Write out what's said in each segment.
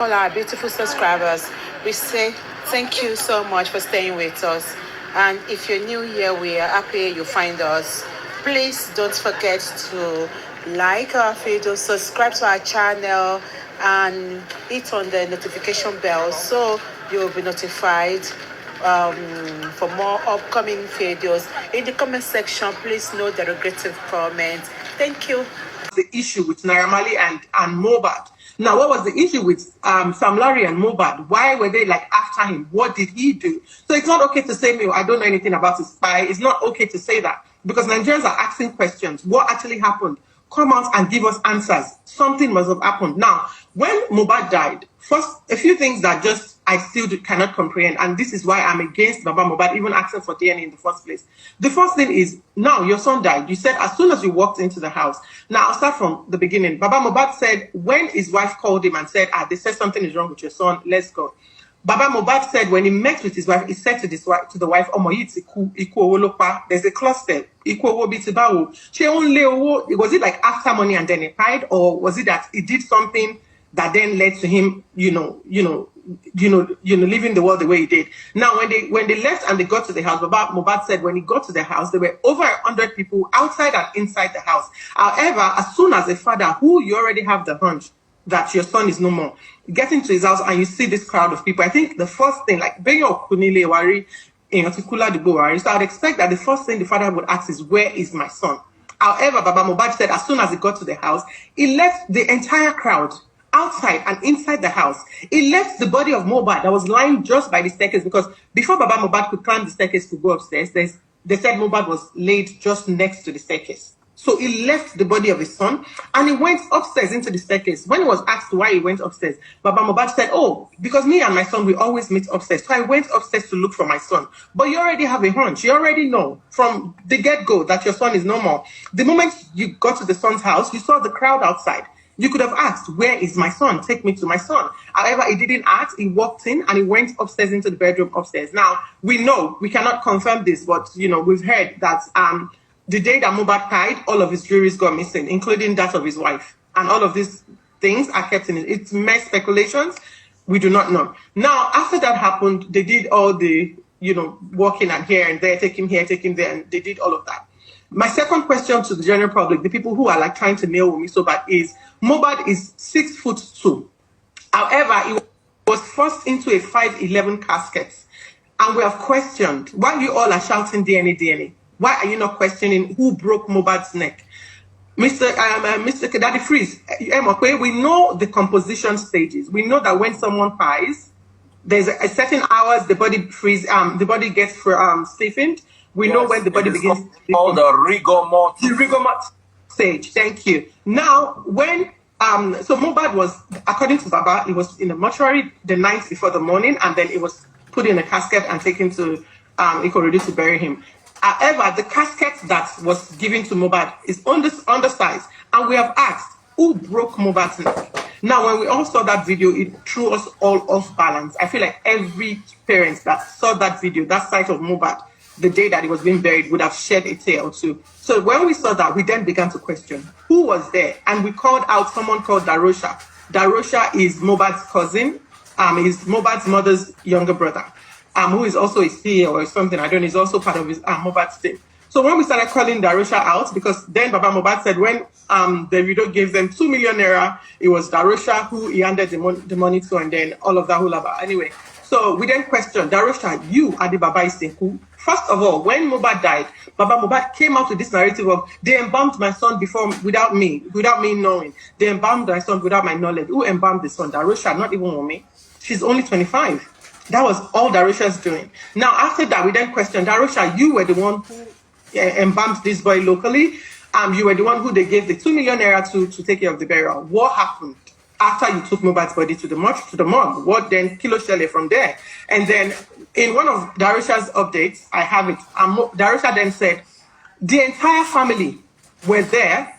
All our beautiful subscribers, we say thank you so much for staying with us. And if you're new here, we are happy you find us. Please don't forget to like our video, subscribe to our channel, and hit on the notification bell so you'll be notified for more upcoming videos. In the comment section, please note the regretful comments. Thank you. The issue with Naira Marley and Mohbad. Now, what was the issue with Sam Larry and Mohbad? Why were they like after him? What did he do? So it's not okay to say, no, I don't know anything about his spy. It's not okay to say that because Nigerians are asking questions. What actually happened? Come out and give us answers. Something must have happened. Now, when Mohbad died, first, a few things that just I still cannot comprehend, and this is why I'm against Baba Mohbad even asking for DNA in the first place. The first thing is, now your son died. You said as soon as you walked into the house. Now, I'll start from the beginning. Baba Mohbad said when his wife called him and said, they said something is wrong with your son, let's go. Baba Mohbad said when he met with his wife, he said to the wife, there's a clause there. Was it like after money and then he died, or was it that he did something that then led to him, leaving the world the way he did? Now, when they left and they got to the house, Baba Mohbad said when he got to the house, there were over 100 people outside and inside the house. However, as soon as a father who you already have the hunch that your son is no more, get into his house and you see this crowd of people, I think the first thing, like Benyo Kunile Wari, in particular the Buhari, so I'd expect that the first thing the father would ask is, where is my son? However, Baba Mohbad said as soon as he got to the house, he left the entire crowd outside and inside the house. He left the body of Mohbad that was lying just by the staircase, because before Baba Mohbad could climb the staircase to go upstairs, they said Mohbad was laid just next to the staircase. So he left the body of his son and he went upstairs into the staircase. When he was asked why he went upstairs, Baba Mohbad said, because me and my son, we always meet upstairs. So I went upstairs to look for my son. But you already have a hunch. You already know from the get-go that your son is no more. The moment you got to the son's house, you saw the crowd outside. You could have asked, where is my son? Take me to my son. However, he didn't ask. He walked in and he went upstairs into the bedroom upstairs. Now, we know, we cannot confirm this, but, we've heard that the day that Mohbad died, all of his jewelry got missing, including that of his wife. And all of these things are kept in it. It's mere speculations. We do not know. Now, after that happened, they did all the, walking and here and there, take him here, take him there, and they did all of that. My second question to the general public, the people who are like trying to nail me so bad, is Mohbad is 6'2". However, he was forced into a 5'11" casket. And we have questioned, why you all are shouting DNA, DNA? Why are you not questioning who broke Mohbad's neck? Mr. Kedadi Freeze, we know the composition stages. We know that when someone dies, there's a certain hours the body freeze, the body gets stiffened. We know when the body begins. Called the rigor mortis. The rigor mortis stage. Thank you. Now, when so Mohbad was, according to Baba, he was in the mortuary the night before the morning, and then it was put in a casket and taken to Ikorodu to bury him. However, the casket that was given to Mohbad is undersized, and we have asked who broke Mohbad's neck. Now, when we all saw that video, it threw us all off balance. I feel like every parent that saw that video, that sight of Mohbad, the day that he was being buried, would have shed a tear or two. So when we saw that, we then began to question who was there, and we called out someone called Darosha. Darosha is Mohbad's cousin. He's Mohbad's mother's younger brother. Who is also a CEO or something, I don't know, he's also part of his Mohbad's team. So when we started calling Darosha out, because then Baba Mohbad said when the video gave them 2 million naira, it was Darosha who he handed the money to, and then all of that hulaba. Anyway, so we then questioned, Darosha, you are the Baba Isenku. First of all, when Mohbad died, Baba Mohbad came out with this narrative of, they embalmed my son without me knowing. They embalmed my son without my knowledge. Who embalmed the son? Darosha, not even me. She's only 25. That was all Darosha's doing. Now, after that, we then questioned, Darosha, you were the one who embalmed this boy locally. You were the one who they gave the 2 million naira to take care of the burial. What happened after you took Mohbad's body to the morgue? What then kilo shele from there? And then in one of Darosha's updates, I have it. Darosha then said, the entire family were there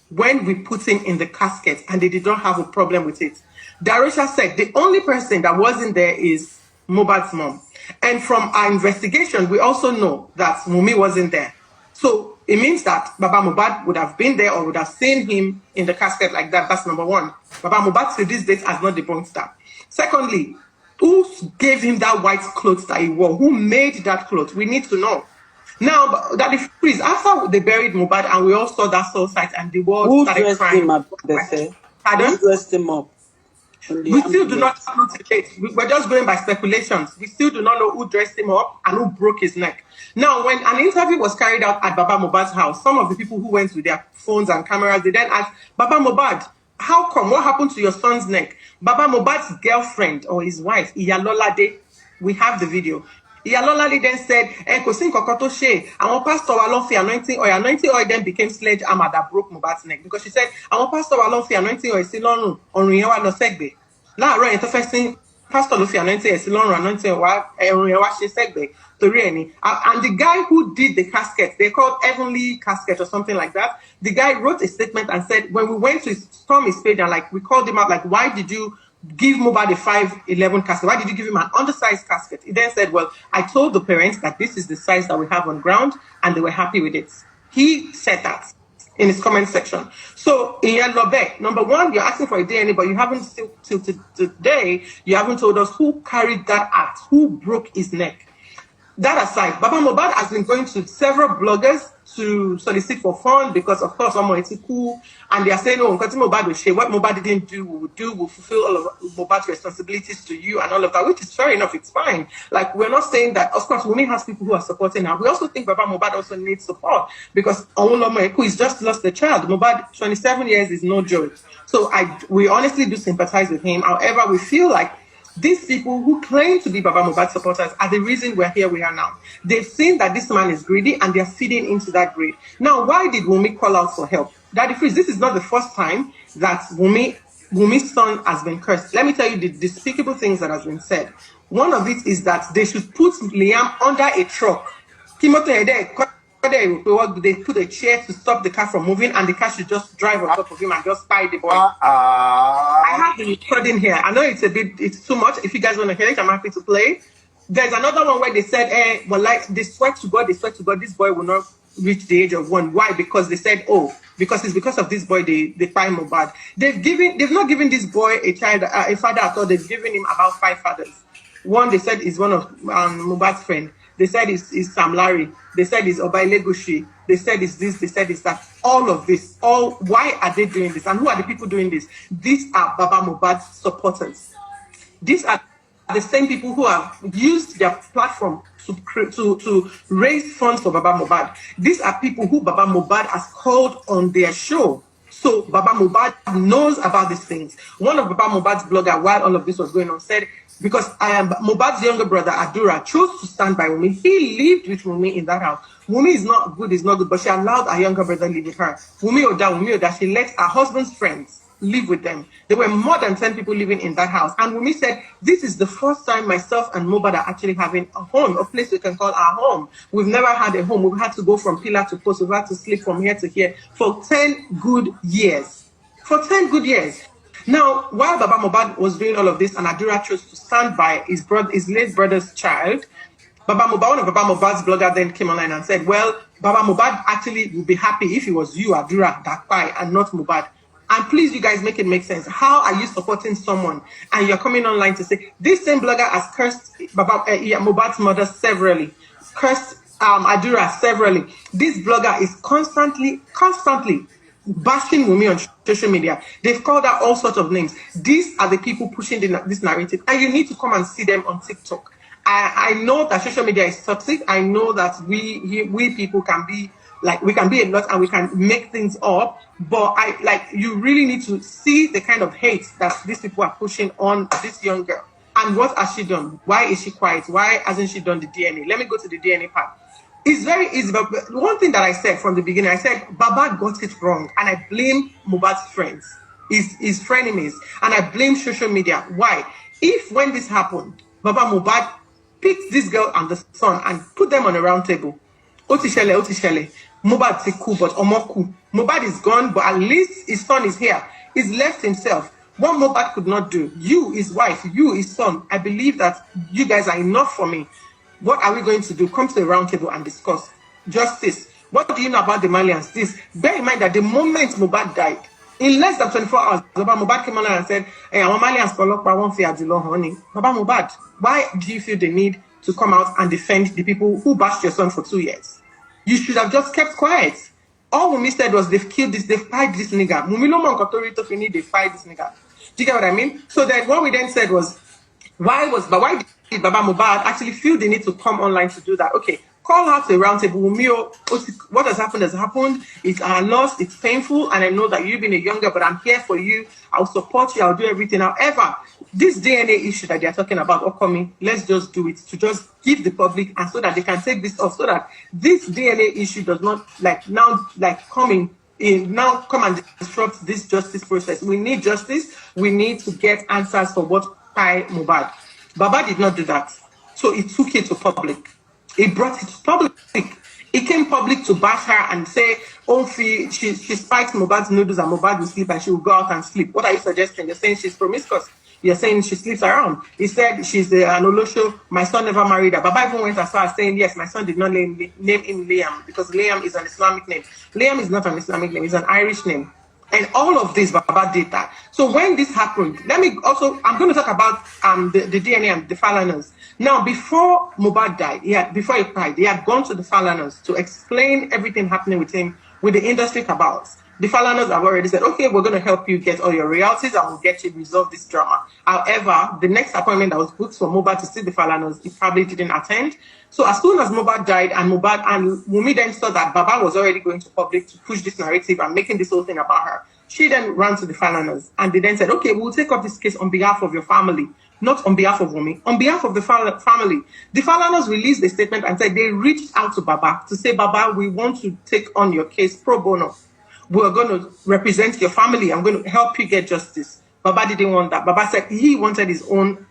when we put him in the casket, and they did not have a problem with it. Darosha said the only person that wasn't there is Mohbad's mom. And from our investigation, we also know that Mumi wasn't there. So it means that Baba Mohbad would have been there or would have seen him in the casket like that. That's number one. Baba Mohbad to this date has not debunked that. Secondly, who gave him that white clothes that he wore? Who made that clothes? We need to know. Now, that the freeze, after they buried Mohbad and we all saw that soul site and the world Who started dressed crying. him up, they say? Pardon? Who dressed him up? We still do not know to date. We're just going by speculations. We still do not know who dressed him up and who broke his neck. Now, when an interview was carried out at Baba Mohbad's house, some of the people who went with their phones and cameras, they then asked, Baba Mohbad, how come? What happened to your son's neck? Baba Mohbad's girlfriend or his wife, Iyalolade, we have the video. Iyalolade then said, kò sí nǹkan kan tó ṣe, àwọn pastor wa ló fi anointing oil then became sledgehammer that broke Mohbad's neck, because she said, àwọn pastor wa ló fi anointing oil sí lọ́rùn, ọrùn yẹn wá lọ sẹ́gbẹ̀ẹ́. Láàárọ̀ yẹn tó fẹ́ sí pastor ló fi anointing oil sí lọ́rùn, anointing oil wá ọrùn yẹn wá ṣe sẹ́gbẹ̀ẹ́ torí ẹ̀ ni. And the guy who did the casket, they called Heavenly Casket or something like that. The guy wrote a statement and said, when we went to storm his page and like we called him up, like, why did you give Mohbad a 5'11" casket? Why did you give him an undersized casket? He then said, well, I told the parents that this is the size that we have on ground, and they were happy with it. He said that in his comment section. So in Yalobe, number one, you're asking for a DNA, but you haven't still till today, you haven't told us who carried that act, who broke his neck. That aside, Baba Mohbad has been going to several bloggers to solicit for funds because, of course, it's cool, and they are saying, "Oh, Mohbad will share what Mohbad didn't do. We will do. We'll fulfill all of Mohbad's responsibilities to you and all of that," which is fair enough. It's fine. Like, we're not saying that. Of course, Wunmi has people who are supporting her. We also think Baba Mohbad also needs support because Onwulomo he's just lost a child. Mohbad, 27 years is no joke. So we honestly do sympathize with him. However, we feel like these people who claim to be Baba Mohbad supporters are the reason we're here we are now. They've seen that this man is greedy and they're feeding into that greed. Now, why did Wunmi call out for help? Daddy Freeze, this is not the first time that Wunmi's son has been cursed. Let me tell you the despicable things that has been said. One of it is that they should put Liam under a truck. They put a chair to stop the car from moving, and the car should just drive on top of him and just spy the boy. I have the recording here. I know it's too much. If you guys want to hear it, I'm happy to play. There's another one where they said, well, like, they swear to God, this boy will not reach the age of 1. Why? Because they said, because it's because of this boy they find Mohbad. They've not given this boy a father at all. They've given him about 5 fathers. One, they said, is one of Mohbad's friend. They said is Sam Larry. They said it's Obaile Gushi. They said it's this. They said it's that. All of this. Why are they doing this? And who are the people doing this? These are Baba Mohbad's supporters. These are the same people who have used their platform to raise funds for Baba Mohbad. These are people who Baba Mohbad has called on their show. So Baba Mohbad knows about these things. One of Baba Mohbad's blogger, while all of this was going on, said, because Mohbad's younger brother, Adura, chose to stand by Wunmi. He lived with Wunmi in that house. Wunmi is not good, but she allowed her younger brother live with her. Wunmi Oda, she let her husband's friends live with them. There were more than 10 people living in that house. And Wunmi said, this is the first time myself and Mohbad are actually having a home, a place we can call our home. We've never had a home. We've had to go from pillar to post. We've had to sleep from here to here for 10 good years. For 10 good years. Now, while Baba Mohbad was doing all of this and Adura chose to stand by his late brother's child, one of Baba Mohbad's blogger then came online and said, well, Baba Mohbad actually would be happy if it was you, Adura, that guy, and not Mohbad. And please, you guys, make it make sense. How are you supporting someone and you're coming online to say, this same blogger has cursed Mohbad's mother severally, cursed Adura severally. This blogger is constantly bashing Wunmi on social media. They've called out all sorts of names. These are the people pushing this narrative, and you need to come and see them on TikTok. I know that social media is toxic. I know that we people can be like, we can be a lot and we can make things up, but you really need to see the kind of hate that these people are pushing on this young girl. And what has she done? Why is she quiet? Why hasn't she done the DNA? Let me go to the DNA part. It's very easy, but one thing that I said from the beginning, I said Baba got it wrong, and I blame Mohbad's friends, his frenemies, and I blame social media. Why? If when this happened, Baba Mohbad picked this girl and the son and put them on a round table, Otishele, Mohbad is cool, but Omoku. Mohbad is gone, but at least his son is here. He's left himself. What Mohbad could not do, you, his wife, you, his son, I believe that you guys are enough for me. What are we going to do? Come to the round table and discuss justice. What do you know about the Malians? This, bear in mind that the moment Mohbad died, in less than 24 hours, Baba Mohbad came online and said, hey, our Malians won't fear Adilo, honey. Baba Mohbad, why do you feel the need to come out and defend the people who bashed your son for 2 years? You should have just kept quiet. All Wunmi said was they've killed this, they've fired this nigga. They fired this nigga. Do you get what I mean? So then what we then said was, why did Baba Mohbad actually feel the need to come online to do that? Okay, call her to a round table. Wunmi, what has happened. It's our loss, it's painful, and I know that you've been a young girl, but I'm here for you. I'll support you, I'll do everything. However, this DNA issue that they're talking about upcoming, let's just do it to just give the public, and so that they can take this off, so that this DNA issue does not come and disrupt this justice process. We need justice. We need to get answers for what by Mohbad. Baba did not do that. So he took it to public. He brought it to public. He came public to bash her and say, oh, she spikes Mohbad's noodles and Mohbad will sleep and she will go out and sleep. What are you suggesting? You're saying she's promiscuous. You're saying she sleeps around. He said she's an Olosho. My son never married her. Baba even went as far as saying, yes, my son did not name him Liam because Liam is an Islamic name. Liam is not an Islamic name. It's an Irish name. And all of this, Baba did that. So when this happened, I'm going to talk about the DNA and the Falanas. Now, before Mohbad died, before he died, he had gone to the Falanas to explain everything happening with him, with the industry cabals. The Falanas have already said, okay, we're going to help you get all your royalties and we'll get you resolve this drama. However, the next appointment that was booked for Mohbad to see the Falanas, he probably didn't attend. So as soon as Mohbad died and Wunmi then saw that Baba was already going to public to push this narrative and making this whole thing about her, she then ran to the Falanas and they then said, okay, we'll take up this case on behalf of your family, not on behalf of Wunmi, on behalf of the family. The Falanas released a statement and said they reached out to Baba to say, Baba, we want to take on your case pro bono. We're going to represent your family. I'm going to help you get justice. Baba didn't want that. Baba said he wanted his own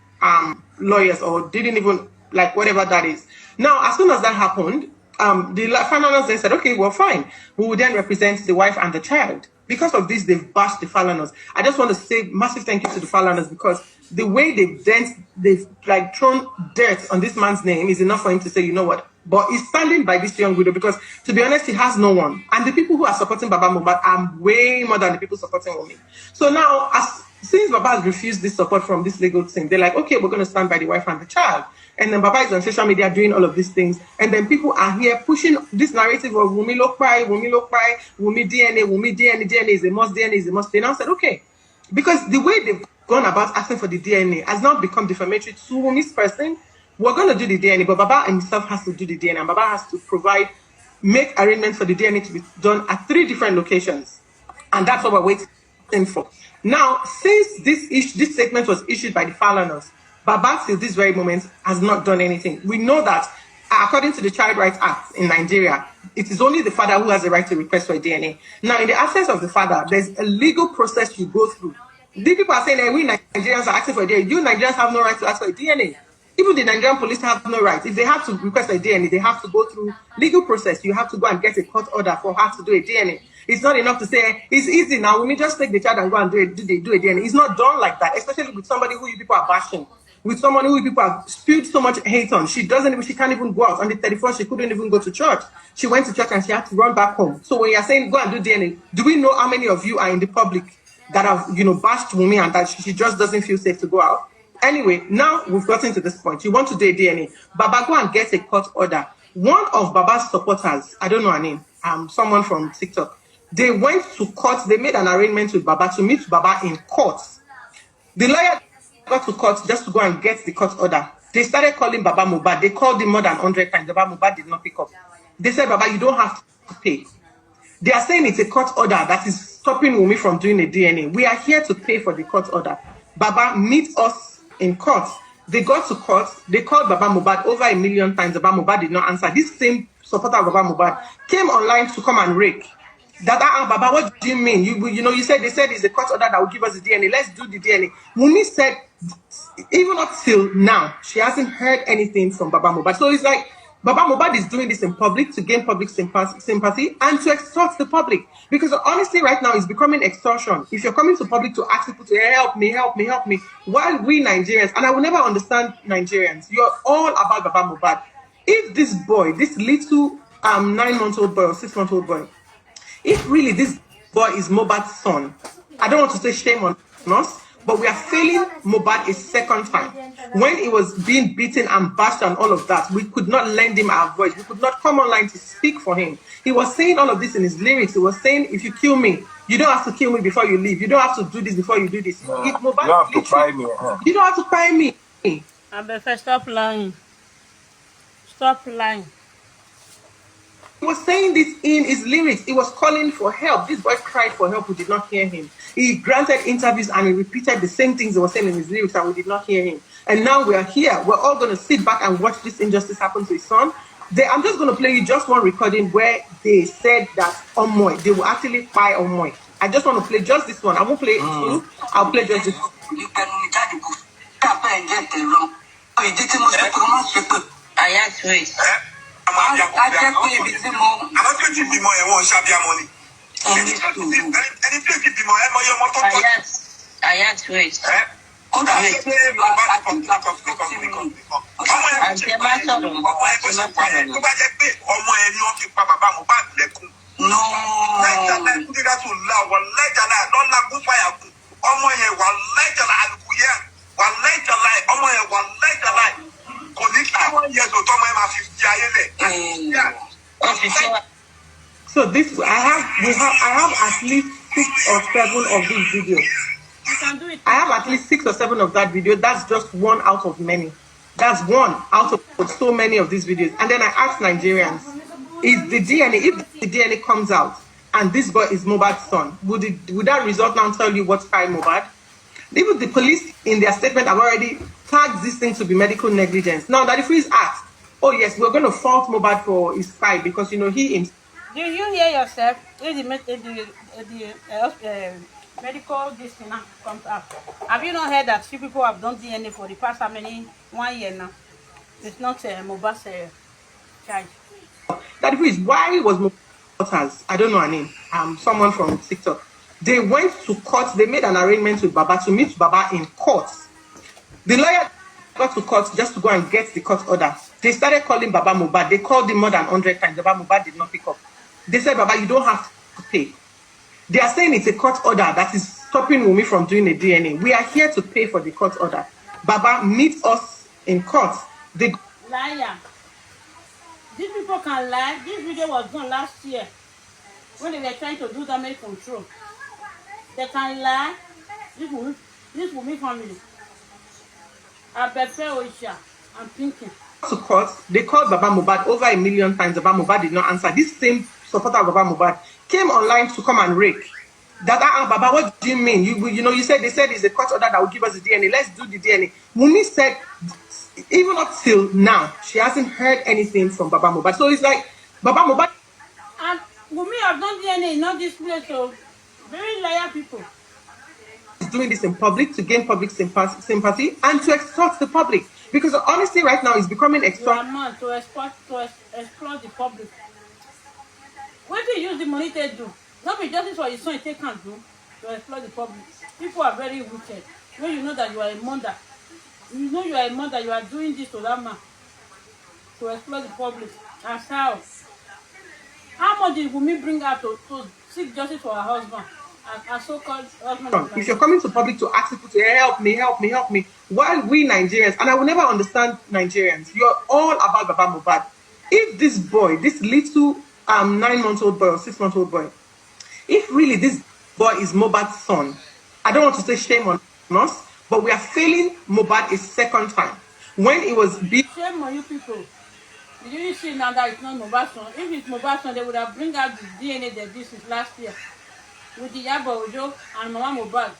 lawyers or didn't even like whatever that is. Now, as soon as that happened, the Falanas then said, okay, well, fine. We will then represent the wife and the child. Because of this, they've bashed the Falanas. I just want to say massive thank you to the Falanas because the way they've like thrown dirt on this man's name is enough for him to say, you know what? But he's standing by this young widow because, to be honest, he has no one. And the people who are supporting Baba Mohbad are way more than the people supporting Wunmi. So now, since Baba has refused this support from this legal team, they're like, okay, we're going to stand by the wife and the child. And then Baba is on social media doing all of these things. And then people are here pushing this narrative of Wunmi Lokpai, Wunmi DNA is a must, DNA is a must. They now said, okay, because the way they've gone about asking for the DNA has now become defamatory to Wunmi's person. We're going to do the DNA, but Baba himself has to do the DNA. And Baba has to make arrangements for the DNA to be done at 3 different locations. And that's what we're waiting for. Now, since this statement was issued by the Falanas, Baba, till this very moment, has not done anything. We know that, according to the Child Rights Act in Nigeria, it is only the father who has the right to request for a DNA. Now, in the absence of the father, there's a legal process you go through. The people are saying that we Nigerians are asking for a DNA. You Nigerians have no right to ask for a DNA. Even the Nigerian police have no right. If they have to request a DNA, they have to go through legal process. You have to go and get a court order for her to do a DNA. It's not enough to say, it's easy now. We may just take the child and go and do a DNA. It's not done like that, especially with somebody who you people are bashing. With someone who people have spewed so much hate on. She can't even go out. On the 31st, she couldn't even go to church. She went to church and she had to run back home. So when you're saying go and do DNA, do we know how many of you are in the public that have, bashed Wunmi and that she just doesn't feel safe to go out? Anyway, now we've gotten to this point. You want to do a DNA. Baba, go and get a court order. One of Baba's supporters, I don't know her name, someone from TikTok, they went to court. They made an arrangement with Baba to meet Baba in court. The lawyer got to court just to go and get the court order. They started calling Baba Mohbad. They called him more than 100 times. Baba Mohbad did not pick up. They said, Baba, you don't have to pay. They are saying it's a court order that is stopping Wunmi from doing a DNA. We are here to pay for the court order. Baba, meet us in court. They got to court. They called Baba Mohbad over 1 million times. Baba Mohbad did not answer. This same supporter of Baba Mohbad came online to come and rake. Baba, what do you mean? You said they said it's a court order that will give us the DNA. Let's do the DNA. Wunmi said, even up till now, she hasn't heard anything from Baba Mohbad. So it's like Baba Mohbad is doing this in public to gain public sympathy and to extort the public. Because honestly, right now, it's becoming extortion. If you're coming to public to ask people to help me, while we Nigerians, and I will never understand Nigerians, you're all about Baba Mohbad. If this boy, this little 9-month-old boy or 6-month-old boy. If really this boy is Mohbad's son, I don't want to say shame on us, but we are failing Mohbad a second time. When he was being beaten and bashed and all of that, we could not lend him our voice. We could not come online to speak for him. He was saying all of this in his lyrics. He was saying, if you kill me, you don't have to kill me before you leave. You don't have to do this before you do this. No, you don't have to cry me. You don't have to cry me. I better stop lying. Stop lying. He was saying this in his lyrics. He was calling for help. This boy cried for help. We did not hear him. He granted interviews and he repeated the same things he was saying in his lyrics and we did not hear him. And now we are here. We're all going to sit back and watch this injustice happen to his son. I'm just going to play you just one recording where they said that Omoy, they will actually buy Omoy. I just want to play just this one. I won't play it too. I'll play just this one. So this I have at least 6 or 7 of these videos. You can do it. I have at least 6 or 7 of that video. That's just one out of many. That's one out of so many of these videos. And then I asked Nigerians, is the DNA, if the DNA comes out and this boy is Mohbad's son, would that result now tell you what's crime Mohbad? Even the police in their statement have already tagged this thing to be medical negligence. Now that if he's asked, oh yes, we're going to fault Mohbad for his crime because he Do you hear yourself? If the medical this thing now comes out. Have you not heard that few people have done DNA for the past how many 1 year now? It's not Mohbad's charge. That is why was Mohbad, I don't know her name, someone from TikTok. They went to court, they made an arrangement with Baba to meet Baba in court. The lawyer got to court just to go and get the court order. They started calling Baba Mohbad. They called him more than 100 times. Baba Mohbad did not pick up. They said, Baba, you don't have to pay. They are saying it's a court order that is stopping Wunmi from doing a DNA. We are here to pay for the court order. Baba, meet us in court. Liar. These people can lie. This video was done last year when they were trying to do damage control. They can lie. This Wunmi family. I prefer Oisha. I'm thinking. To court, they called Baba Mohbad over 1 million times. Baba Mohbad did not answer. This same supporter of Baba Mohbad came online to come and rake. Baba, what do you mean? You said they said it's a court order that will give us the DNA. Let's do the DNA. Wunmi said, even up till now, she hasn't heard anything from Baba Mohbad. So it's like Baba Mohbad. And Wunmi have done DNA, not this place. So very liar people. Is doing this in public to gain public sympathy and to extort the public. Because honestly, right now, it's becoming extort. To exploit the public. What do you use the money to do? Not be justice for your son, they can't do to exploit the public. People are very wicked. When you know that you are a mother, you know you are a mother, you are doing this to that man to exploit the public. That's how. How much did Wunmi bring her to seek justice for her husband? A so-called husband. If you're coming to public to ask people to help me, while we Nigerians, and I will never understand Nigerians, you're all about Baba Mohbad. If this boy, this little 9-month-old boy or 6-month-old boy, if really this boy is Mohbad's son, I don't want to say shame on us, but we are failing Mohbad a second time. When it was big. Shame on you people. Did you see now that it's not Mohbad's son? If it's Mohbad's son, they would have bring out the DNA they did since last year. With the Yabo Ojo and Mama Mohbad.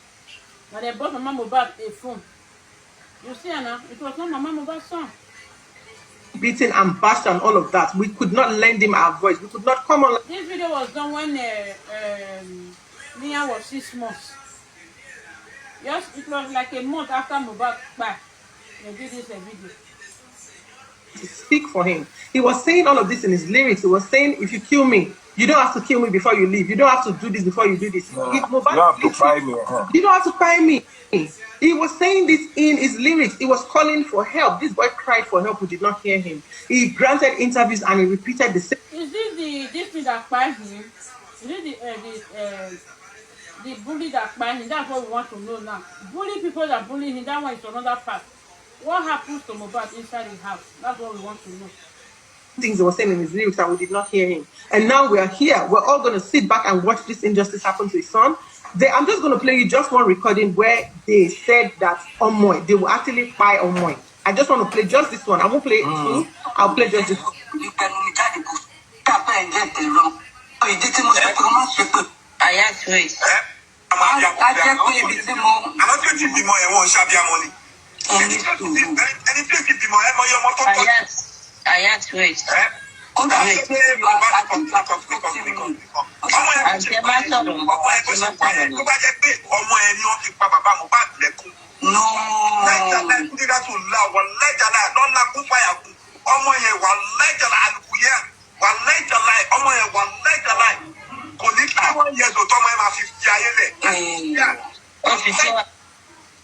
Now they bought Mama Mohbad a phone. You see now, it was not Mama Mohbad's son. Beaten and bashed and all of that. We could not lend him our voice. We could not come on. This video was done when Nia was 6 months. Yes, it was like a month after Mohbad back. They did this video. to speak for him. He was saying all of this in his lyrics. He was saying, if you kill me, you don't have to kill me before you leave. You don't have to do this before you do this. You have to buy me. You don't have to buy me. He was saying this in his lyrics. He was calling for help. This boy cried for help. We did not hear him. He granted interviews and he repeated the same. Is this thing that fired him? Is it the bully that fired him? That's what we want to know now. Bully people that bully him, that one is another part. What happens to Mohbad inside his house? That's what we want to know. Things he was saying in his lyrics and we did not hear him. And now we are here. We're all going to sit back and watch this injustice happen to his son. I'm just going to play you just one recording where they said that Omoy, they will actually buy Omoy. I just want to play just this one. I won't play it two. I'll play just this one.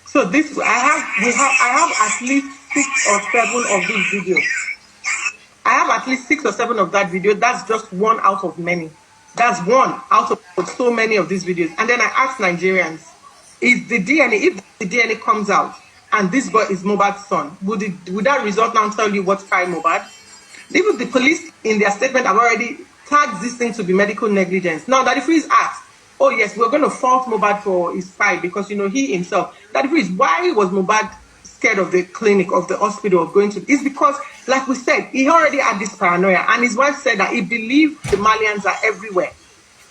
So this I have at least 6 or 7 of these videos. I have at least 6 or 7 of that video. That's just one out of many. That's one out of so many of these videos. And then I asked Nigerians, is the DNA, if the DNA comes out and this boy is Mohbad's son, would that result now tell you what's Kai Mohbad? Even the police in their statement have already tagged this thing to be medical negligence. Now that if he's asked, oh yes, we're going to fault Mohbad for his fight because he himself, that if he's why was Mohbad scared of the clinic, of the hospital, of going to, it's because, like we said, he already had this paranoia, and his wife said that he believed the Malians are everywhere.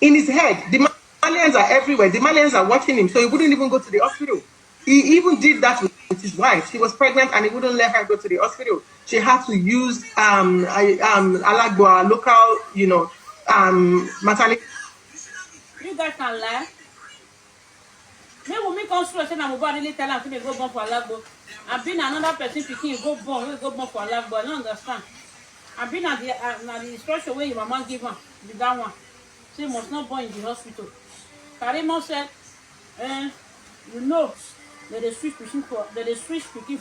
In his head, the Malians are everywhere. The Malians are watching him, so he wouldn't even go to the hospital. He even did that with his wife. She was pregnant, and he wouldn't let her go to the hospital. She had to use Alagboa, local, maternity. You guys can lie. Me will make us sure say na Mohbad really tell am to go born for Alagbo. I been another person pikin go born for Alagbo. I don't understand. I been at the instruction where your mama give am the that one. Say must not born in the hospital. Karimo said, you know that they switch pikin for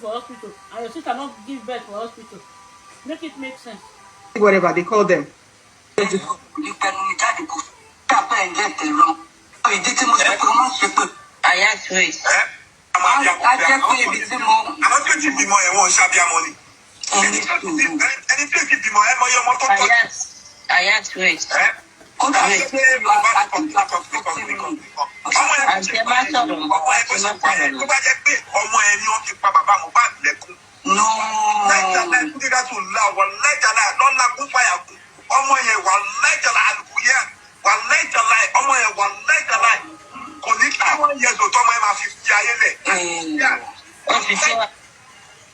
hospital, and your sister not give birth for hospital. Make it make sense. Whatever they call them.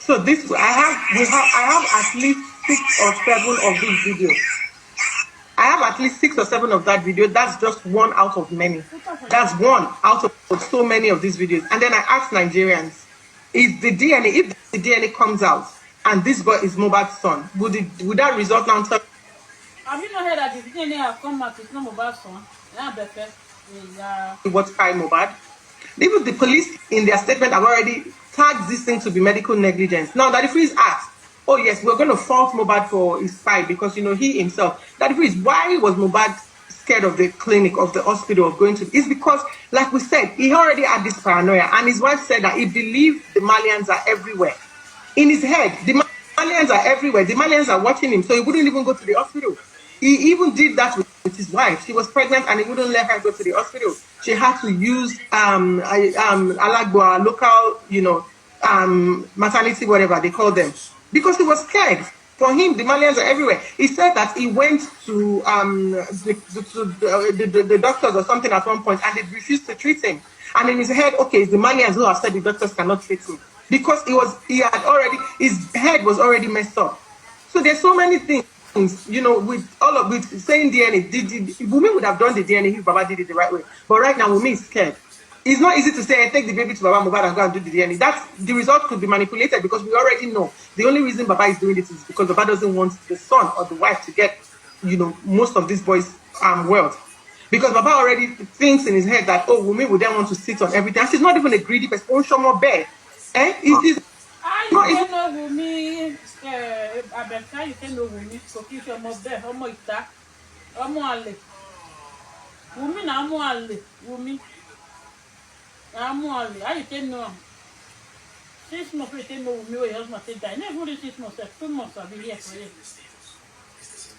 So this I have at least 6 or 7 of these videos. I have at least 6 or 7 of that video. That's just one out of many. That's one out of so many of these videos. And then I asked Nigerians, is the DNA, if the DNA comes out and this boy is Mohbad's son, would that result now tell? Have you not heard that the DNA have come out? It's not Mohbad's son. What's Kai Mohbad? Even the police in their statement have already tagged this thing to be medical negligence. Now that if he's asked, oh yes, we're going to fault Mohbad for his fight because he himself, that if he's why was Mohbad scared of the clinic, of the hospital, of going to, it's because, like we said, he already had this paranoia, and his wife said that he believed the Malians are everywhere. In his head, the Malians are everywhere. The Malians are watching him, so he wouldn't even go to the hospital. He even did that with his wife. She was pregnant, and he wouldn't let her go to the hospital. She had to use Alagboa, local, maternity, whatever they call them, because he was scared. For him, the Malians are everywhere. He said that he went to the doctors or something at one point, and they refused to treat him. And in his head, okay, it's the Malians who have said the doctors cannot treat him because his head was already messed up. So there's so many things. With saying DNA, Wumi would have done the DNA if Baba did it the right way. But right now, Wumi is scared. It's not easy to say, take the baby to Baba Mohbad and go and do the DNA. The result could be manipulated because we already know. The only reason Baba is doing this is because Baba doesn't want the son or the wife to get, most of these boys' wealth. Because Baba already thinks in his head that, oh, Wunmi would then want to sit on everything. And she's not even a greedy person. Oh, show more bear. It is. You know Wunmi, Abeka, you can know Wunmi, Kokisha Mobe, Homo Ita, Homo Ale. Wunmi na Homo Ale, Wunmi. Homo Ale, how you can know? 6 months, you can know Wunmi, your husband said that. Never really 6 months, 2 months, I'll be here for you.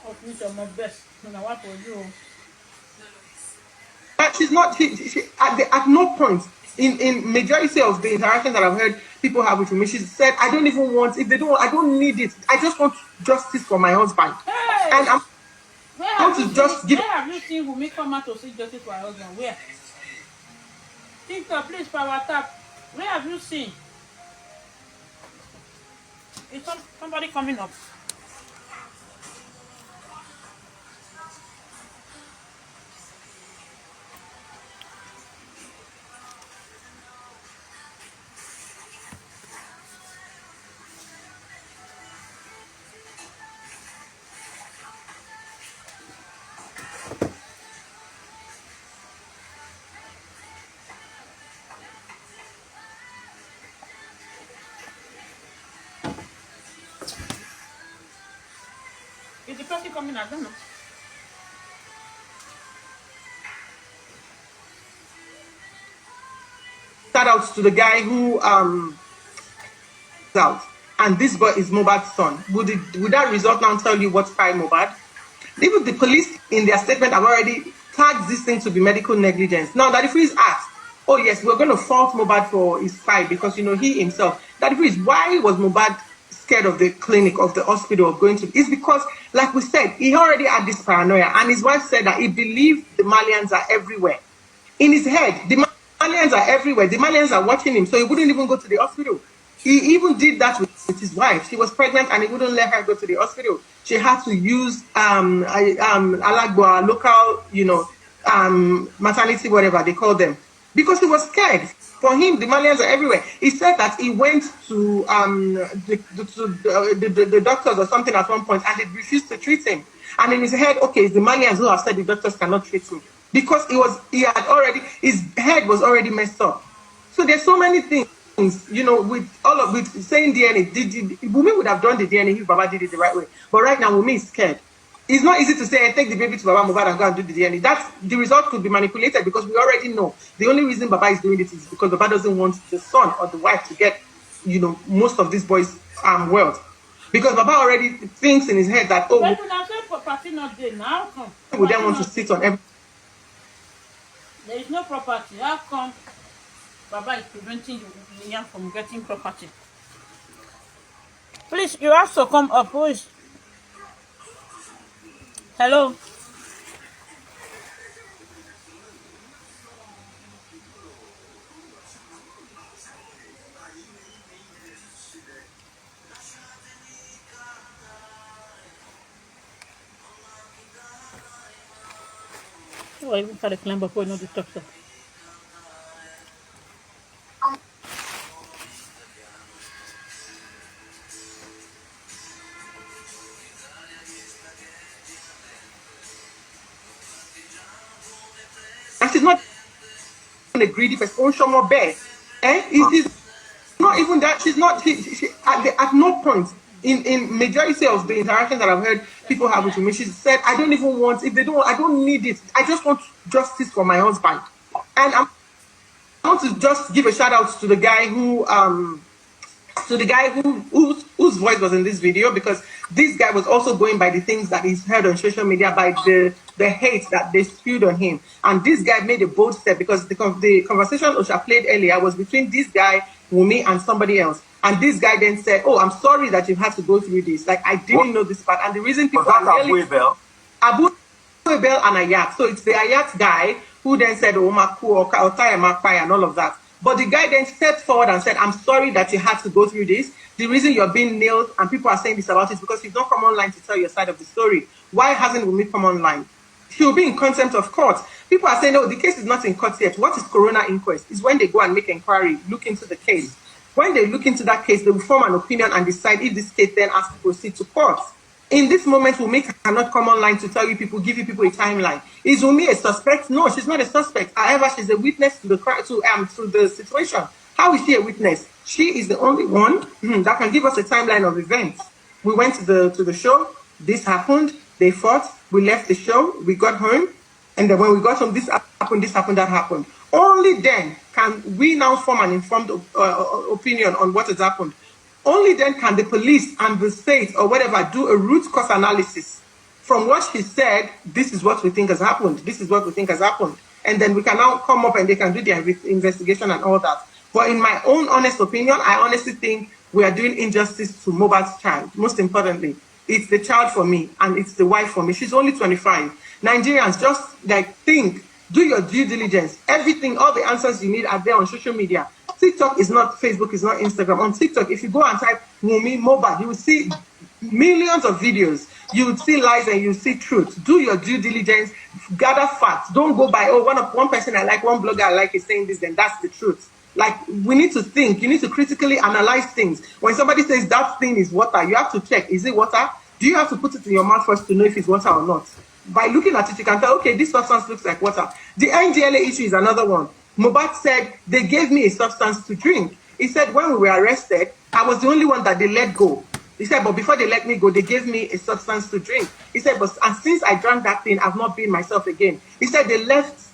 Kokisha Mobe, and I want for you. But she's not. She at no point in majority of the interactions that I've heard people have with me, she said, "I don't even want. If they don't, I don't need it. I just want justice for my husband." Hey! And I'm want to just give. Where have you seen Wunmi come out to seek justice for her husband? Where? TikTok, please power tap. Where have you seen? Is somebody coming up? Is the person coming? I don't know. Shout out to the guy who out, and this boy is Mohbad's son. Would that result now tell you what's by Mohbad? Even the police in their statement have already tagged this thing to be medical negligence. Now that if he's asked, oh yes, we're going to fault Mohbad for his spy because he himself. That if he's why was Mohbad scared of the clinic, of the hospital, of going to? It's because, like we said, he already had this paranoia, and his wife said that he believed the Malians are everywhere. In his head, the Malians are everywhere. The Malians are watching him, so he wouldn't even go to the hospital. He even did that with his wife. She was pregnant, and he wouldn't let her go to the hospital. She had to use Alagboa, local, maternity, whatever they call them, because he was scared. For him, the Malians are everywhere. He said that he went to the doctors or something at one point, and they refused to treat him. And in his head, okay, it's the Malians who have said the doctors cannot treat him because his head was already messed up. So there's so many things. With saying DNA, Wunmi would have done the DNA if Baba did it the right way. But right now, Wunmi is scared. It's not easy to say, take the baby to Baba Mohbad and go and do the DNA. The result could be manipulated because we already know. The only reason Baba is doing this is because Baba doesn't want the son or the wife to get, most of these boys' wealth. Because Baba already thinks in his head that, oh, But property not there now. we would then want to sit on everything. There is no property. How come Baba is preventing you from getting property? Please, you have to come up. Who is? Hello. Oh, I even had a climb before I know the talk. And she's not a greedy person. Oh, show more bear. It is not even that. She's not. She at no point in majority of the interactions that I've heard people have with me, she said, "I don't even want. If they don't, I don't need it. I just want justice for my husband." And I want to just give a shout out to the guy whose voice was in this video, because this guy was also going by the things that he's heard on social media, by the hate that they spewed on him. And this guy made a bold step, because the conversation Osha played earlier was between this guy, Wunmi, and somebody else. And this guy then said, "Oh, I'm sorry that you had to go through this. Like, I didn't know this part." And the reason people are really Abu Ebel and Ayat. So it's the Ayat guy who then said, "Oh, Maku or Makai," and all of that. But the guy then stepped forward and said, "I'm sorry that you had to go through this. The reason you're being nailed and people are saying this about it is because you've not come online to tell your side of the story. Why hasn't Wunmi come online? She will be in contempt of court. People are saying, no, the case is not in court yet. What is coroner inquest? Is when they go and make inquiry, look into the case. When they look into that case, they will form an opinion and decide if this case then has to proceed to court. In this moment, Wunmi cannot come online to tell you people, give you people a timeline. Is Wunmi a suspect? No, she's not a suspect. However, she's a witness to the situation. How is she a witness? She is the only one that can give us a timeline of events. We went to the show. This happened. They fought. We left the show. We got home, and then when we got home, this happened. That happened. Only then can we now form an informed opinion on what has happened. Only then can the police and the state or whatever do a root cause analysis. From what she said, this is what we think has happened. This is what we think has happened. And then we can now come up and they can do their investigation and all that. But in my own honest opinion, I honestly think we are doing injustice to Mohbad's child. Most importantly, it's the child for me and it's the wife for me. She's only 25. Nigerians, just like think, do your due diligence. Everything, all the answers you need are there on social media. TikTok is not Facebook, is not Instagram. On TikTok, if you go and type Wunmi Mohbad, you will see millions of videos. You would see lies and you will see truth. Do your due diligence, gather facts. Don't go by, one person I like, one blogger I like is saying this, then that's the truth. Like, we need to think. You need to critically analyze things. When somebody says that thing is water, you have to check, is it water? Do you have to put it in your mouth first to know if it's water or not? By looking at it, you can tell, okay, this substance looks like water. The NDLA issue is another one. Mohbad said, they gave me a substance to drink. He said, when we were arrested, I was the only one that they let go. He said, but before they let me go, they gave me a substance to drink. He said, and since I drank that thing, I've not been myself again. He said, they left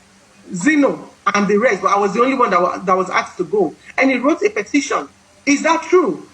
Zeno and the rest, but I was the only one that was asked to go. And he wrote a petition. Is that true?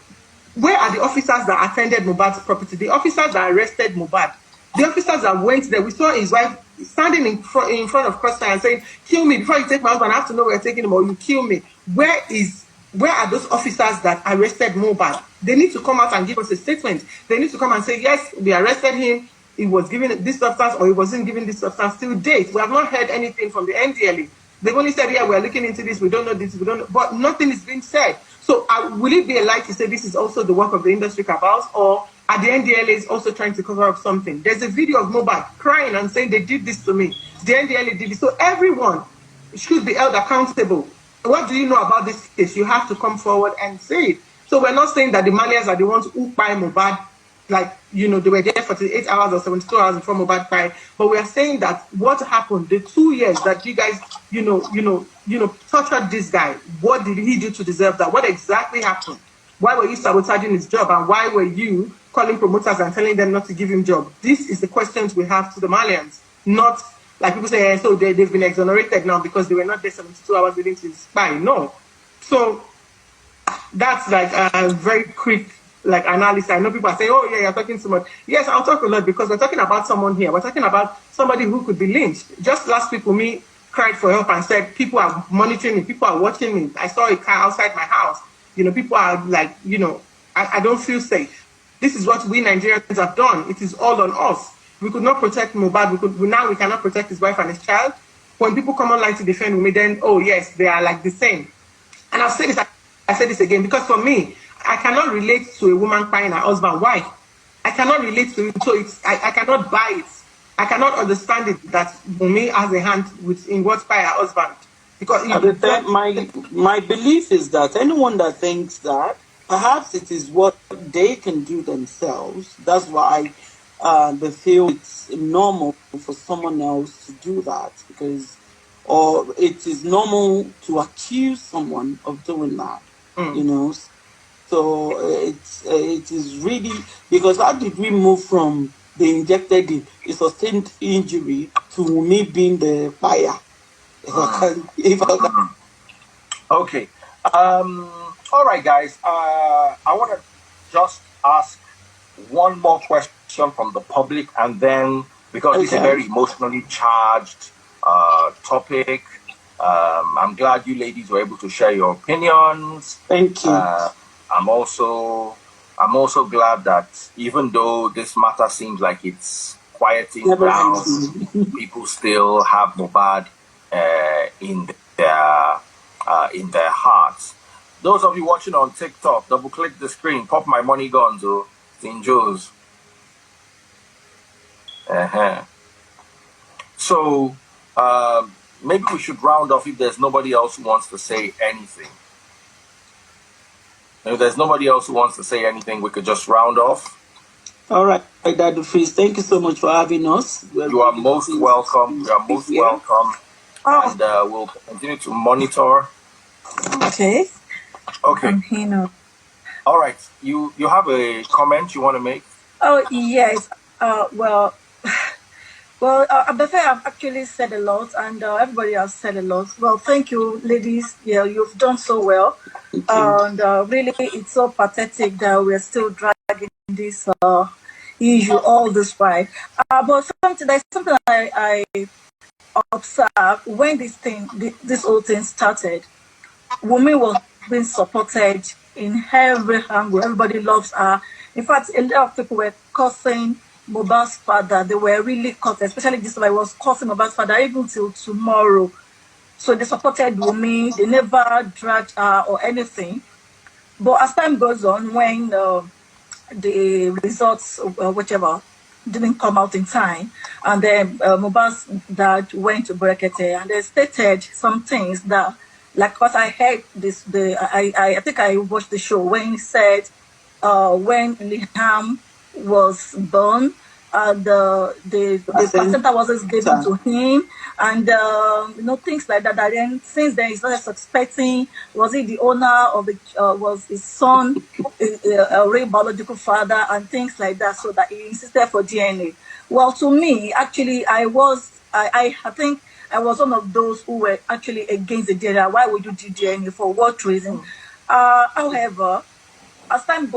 Where are the officers that attended Mohbad's property? The officers that arrested Mohbad? The officers that went there, we saw his wife standing in front of Crossfire and saying, kill me before you take my husband. I have to know where you're taking him or you kill me. Where are those officers that arrested Mohbad? They need to come out and give us a statement. They need to come and say, yes, we arrested him. He was given this substance or he wasn't given this substance. Till date, we have not heard anything from the NDLE. They've only said, yeah, we're looking into this. We don't know this. We don't know. But nothing is being said. So will it be a lie to say this is also the work of the industry cabals, or are the NDLAs also trying to cover up something? There's a video of Mohbad crying and saying they did this to me. The NDLA did this. So everyone should be held accountable. What do you know about this case? You have to come forward and say it. So we're not saying that the Malians are the ones who buy Mohbad, like, they were there for 8 hours or 72 hours before Mohbad died. But we are saying that what happened, the 2 years that you guys, tortured this guy, what did he do to deserve that? What exactly happened? Why were you sabotaging his job? And why were you calling promoters and telling them not to give him job? This is the questions we have to the Malians, not like people say, so they've been exonerated now because they were not there 72 hours waiting to spy. No. So that's like a very quick analysis. I know people are saying, oh yeah, you're talking too much. Yes, I'll talk a lot because we're talking about someone here. We're talking about somebody who could be lynched. Just last week, me cried for help and said, people are monitoring me, people are watching me. I saw a car outside my house. People are like, I don't feel safe. This is what we Nigerians have done. It is all on us. We could not protect Mohbad. Now we cannot protect his wife and his child. When people come online to defend me, then, oh yes, they are like the same. And I'll say this, I say this again, because for me, I cannot relate to a woman crying her husband. Why? I cannot relate to it. So I cannot buy it. I cannot understand it that Wunmi has a hand in what's by her husband. Because my belief is that anyone that thinks that perhaps it is what they can do themselves, that's why they feel it's normal for someone else to do that, or it is normal to accuse someone of doing that, So it is really, because how did we move from the injected, a sustained injury to me being the fire? Okay. All right, guys. I want to just ask one more question from the public, and then, because it's a very emotionally charged topic, I'm glad you ladies were able to share your opinions. Thank you. I'm also glad that even though this matter seems like it's quieting down, people still have Mohbad in their hearts. Those of you watching on TikTok, double click the screen, pop my money guns, or St. Joe's. So maybe we should round off if there's nobody else who wants to say anything. If there's nobody else who wants to say anything, we could just round off. All right, Dr. Freeze, thank you so much for having us. You are most welcome. You are most welcome. And we'll continue to monitor. Okay. Okay. All right. You have a comment you want to make? Oh, yes. Well, Abefe have actually said a lot, and everybody has said a lot. Well, thank you, ladies. Yeah, you've done so well. And really, it's so pathetic that we're still dragging this issue all this while. But there's something I observed when this whole thing started. Wunmi was being supported in every angle. Everybody loves her. In fact, a lot of people were cursing Mohbad's father. They were really cursing, especially this one was cursing Mohbad's father even till tomorrow. So they supported Wunmi. They never dragged her or anything. But as time goes on, when the results, whichever, didn't come out in time, and then Mohbad's dad went to Brekete, and they stated some things that, like what I heard I think I watched the show when he said when Liam was born, the placenta wasn't given to him, and things like that. And then since then, he started suspecting, was he the owner of it? Was his son a real biological father, and things like that. So that he insisted for DNA. Well, to me, actually, I think I was one of those who were actually against the DNA. Why would you do DNA? For what reason? However, as time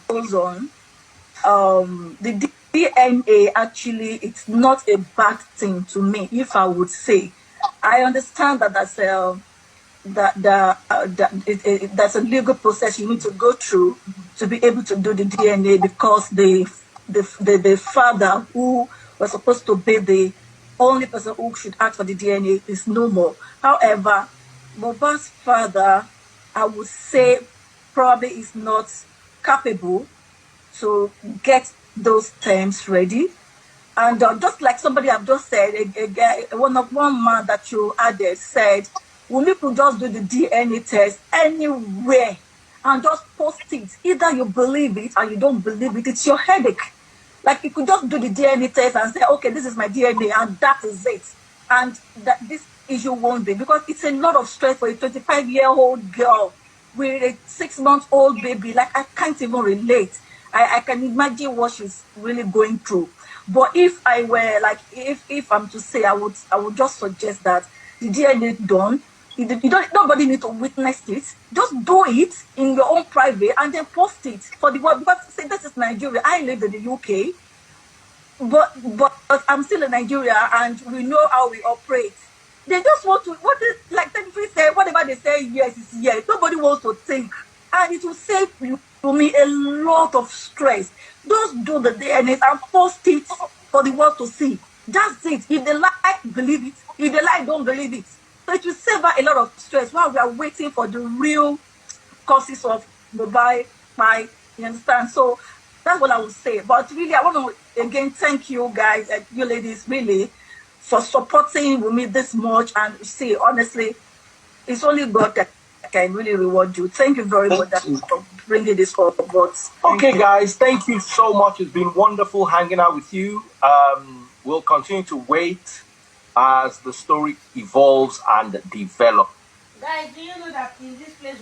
goes on, the DNA actually, it's not a bad thing to me, if I would say. I understand that that's a legal process you need to go through to be able to do the DNA, because the father who was supposed to be the only person who should ask for the DNA is no more. However, Mohbad's father, I would say, probably is not capable to get those terms ready. And just like somebody have just said, one man that you added said, Wunmi could just do the DNA test anywhere and just post it. Either you believe it or you don't believe it. It's your headache. Like, you could just do the DNA test and say, okay, this is my DNA, and that is it. And that this issue won't be, because it's a lot of stress for a 25-year-old girl with a 6-month-old baby. Like, I can't even relate. I can imagine what she's really going through. But if I were, like, if I'm to say, I would just suggest that the DNA done. Nobody need to witness it. Just do it in your own private and then post it for the world. Because say, this is Nigeria. I live in the UK, but I'm still in Nigeria, and we know how we operate. They just want to, like Tenfree said, whatever they say yes is yes. Nobody wants to think, and it will save you to me a lot of stress. Just do the DNA and post it for the world to see. That's it. If they like, believe it. If they like, don't believe it. So it will save her a lot of stress while we are waiting for the real causes of Mohbad. You understand? So that's what I would say. But really, I want to again thank you guys and you ladies really for supporting Wunmi this much. And see, honestly, it's only God that can really reward you. Thank you very much for bringing this forward. Okay, guys, thank you so much. It's been wonderful hanging out with you. We'll continue to wait as the story evolves and develops. Guys, do you know that in this place